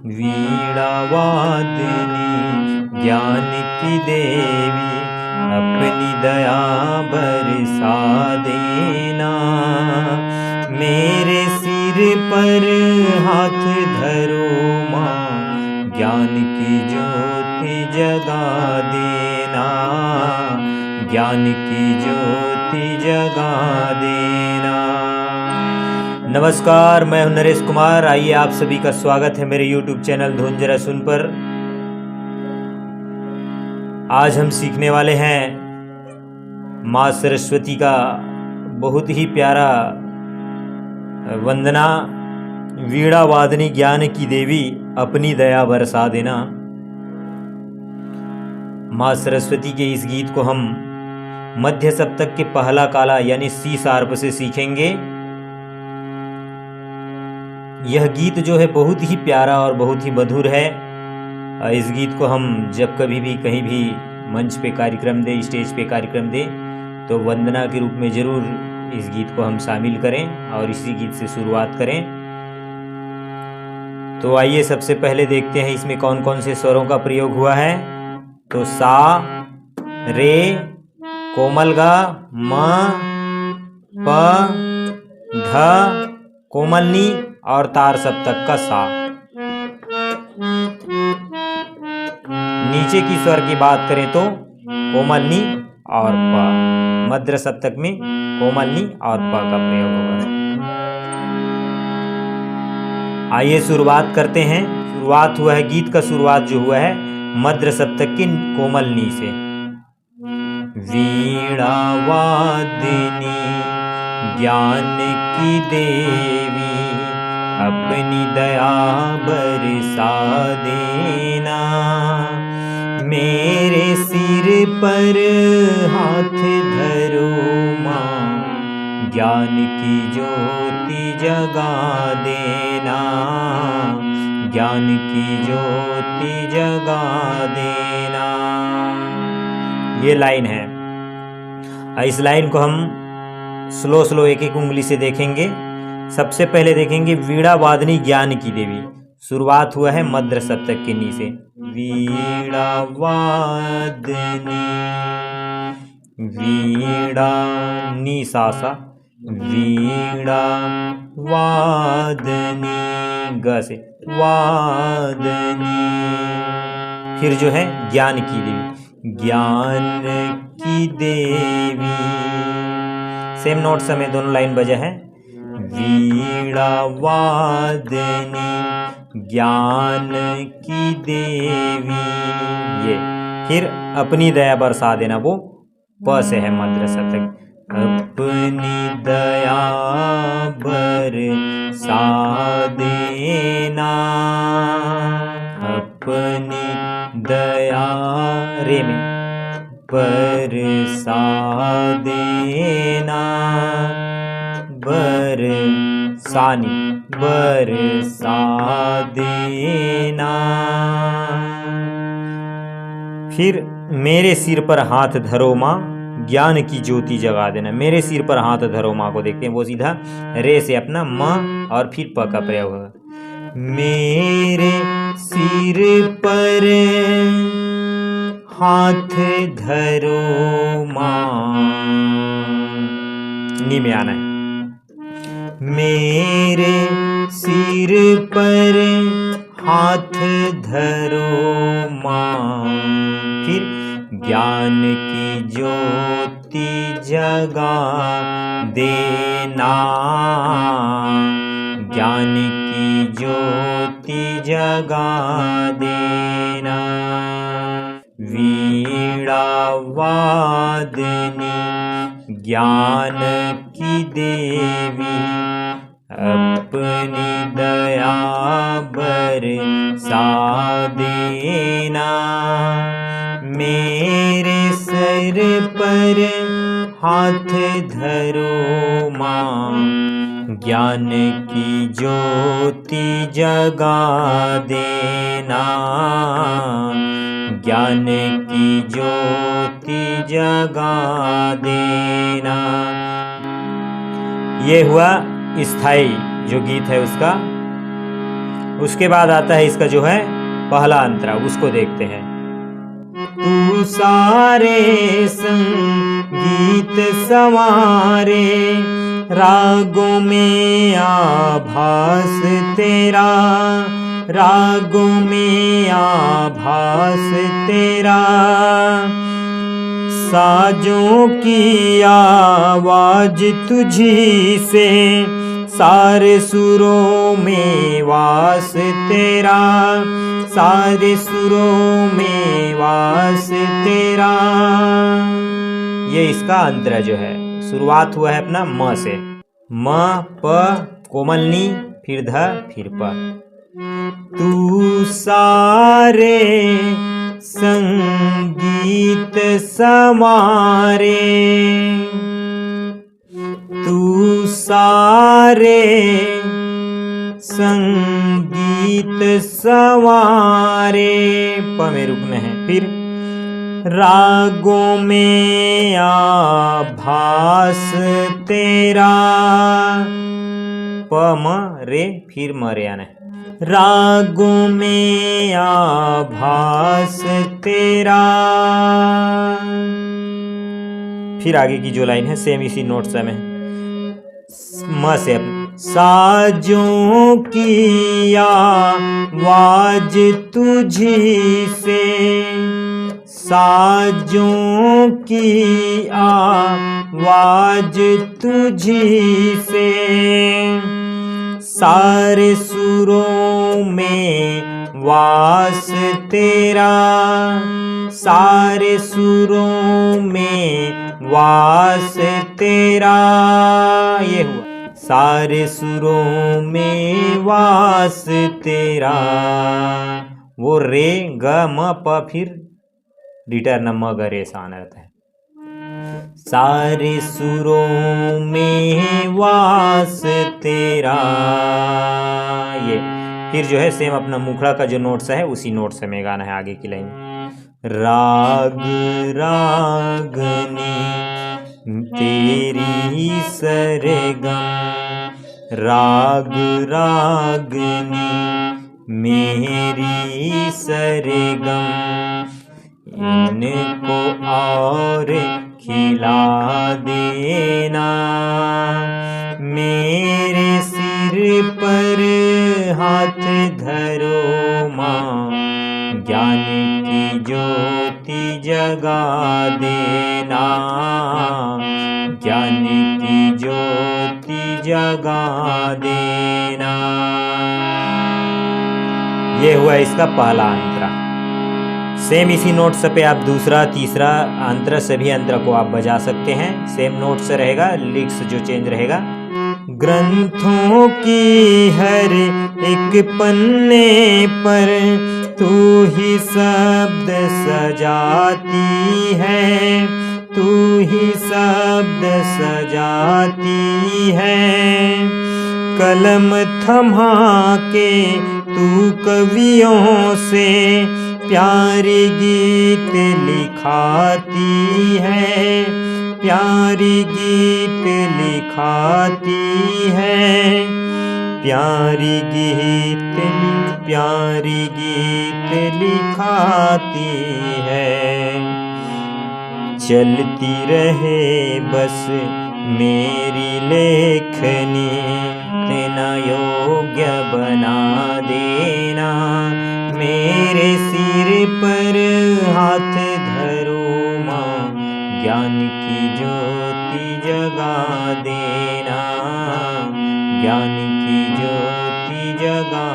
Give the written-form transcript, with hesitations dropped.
वीणा वादनी ज्ञान की देवी, अपनी दया बरसा देना। मेरे सिर पर हाथ धरो माँ, ज्ञान की ज्योति जगा देना, ज्ञान की ज्योति जगा देना। नमस्कार, मैं हूं नरेश कुमार। आइए आप सभी का स्वागत है मेरे YouTube चैनल धुन जरा सुन पर। आज हम सीखने वाले हैं माँ सरस्वती का बहुत ही प्यारा वंदना, वीणा वादनी ज्ञान की देवी, अपनी दया बरसा देना। माँ सरस्वती के इस गीत को हम मध्य सप्तक के पहला काला यानी सी शार्प से सीखेंगे। यह गीत जो है बहुत ही प्यारा और बहुत ही मधुर है। इस गीत को हम जब कभी भी कहीं भी मंच पे कार्यक्रम दे, स्टेज पे कार्यक्रम दे, तो वंदना के रूप में ज़रूर इस गीत को हम शामिल करें और इसी गीत से शुरुआत करें। तो आइए सबसे पहले देखते हैं इसमें कौन कौन से स्वरों का प्रयोग हुआ है। तो सा, रे, कोमल गा, म, प, ध, कोमल नी और तार सप्तक का सा। नीचे की स्वर की बात करें तो कोमल नी और प, मध्य सप्तक में कोमल नी और प का प्रयोग होगा। आइए शुरुआत करते हैं। शुरुआत हुआ है, गीत का शुरुआत जो हुआ है मध्य सप्तक की कोमल नी से। वीणा वादनी ज्ञान की देवी, अपनी दया बरसा देना। मेरे सिर पर हाथ धरो माँ, ज्ञान की ज्योति जगा देना, ज्ञान की ज्योति जगा देना। ये लाइन है। इस लाइन को हम स्लो एक एक उंगली से देखेंगे। सबसे पहले देखेंगे वीणा वादनी ज्ञान की देवी। शुरुआत हुआ है मध्य सप्तक के नी से। वीणा वादनी, वीणा नी सा सा, वीणा वादनी ग से, वादनी। फिर जो है ज्ञान की देवी, ज्ञान की देवी, सेम नोट समय दोनों लाइन बजा है। वीणा वादनी ज्ञान की देवी, ये। फिर अपनी दया बरसा देना, वो प से है मध्य सप्तक। अपनी दया बरसा देना, अपनी दया रे में बरसा देना, बरसानी बरसा देना। फिर मेरे सिर पर हाथ धरो माँ, ज्ञान की ज्योति जगा देना। मेरे सिर पर हाथ धरो माँ को देखते हैं, वो सीधा रे से अपना म और फिर प का प्रयोग होगा। मेरे सिर पर हाथ धरो माँ, नी में आना है। मेरे सिर पर हाथ धरो माँ, फिर ज्ञान की ज्योति जगा देना, ज्ञान की ज्योति जगा देना। वीणा वादनी ज्ञान की देवी, अपनी दया बरसा देना। मेरे सर पर हाथ धरो माँ, ज्ञान की ज्योति जगा देना, ज्ञान की ज्योति जगा देना। ये हुआ स्थाई जो गीत है उसका। उसके बाद आता है इसका जो है पहला अंतरा, उसको देखते हैं। तू सारे संगीत संवारे, रागों में आभास तेरा, रागों में आभास तेरा, साजों की आवाज तुझी से, सारे सुरों में वास तेरा, सारे सुरों में वास तेरा। ये इसका अंतरा जो है, शुरुआत हुआ है अपना म से, म प कोमलनी फिर ध फिर प। तू सारे संगीत संवारे, तू सारे संगीत संवारे, प में रुकना है, फिर रागों में आभास तेरा, प म रे फिर म रे आना है, रागों में आभास तेरा। फिर आगे की जो लाइन है सेम इसी नोट से में, म से साजों की आवाज तुझी से, साजों की आवाज तुझी से, सारे सुरों में वास तेरा, सारे सुरों में वास तेरा। ये हुआ सारे सुरों में वास तेरा। वो रे ग म प फिर रिटर्न म ग रे सा आना रहता है। सारे सुरों में वास तेरा। ये फिर जो है सेम अपना मुखड़ा का जो नोट्स है उसी नोट से में गाना है आगे की लाइन। राग रागनी तेरी सरगम, राग रागनी मेरी सरगम, इनको और खिला देना, मेरे सिर पर हाथ धरो माँ, ज्ञान की ज्योति जगा देना, ज्ञान की ज्योति जगा देना। ये हुआ इसका पहला अंतरा। सेम इसी नोट से पे आप दूसरा तीसरा अंतरा सभी अंतरा को आप बजा सकते हैं। सेम नोट से रहेगा, लिरिक्स जो चेंज रहेगा। ग्रंथों की हर एक पन्ने पर तू ही शब्द सजाती है, तू ही शब्द सजाती है, कलम थमा के तू कवियों से प्यारे गीत लिखाती है, प्यारे गीत लिखाती है, प्यारे गीत लिखाती है। चलती रहे बस मेरी लेखनी, तेना योग्य बना देना, मेरे सिर पर हाथ धरो माँ, ज्ञान की ज्योति जगा देना, ज्ञान की ज्योति जगा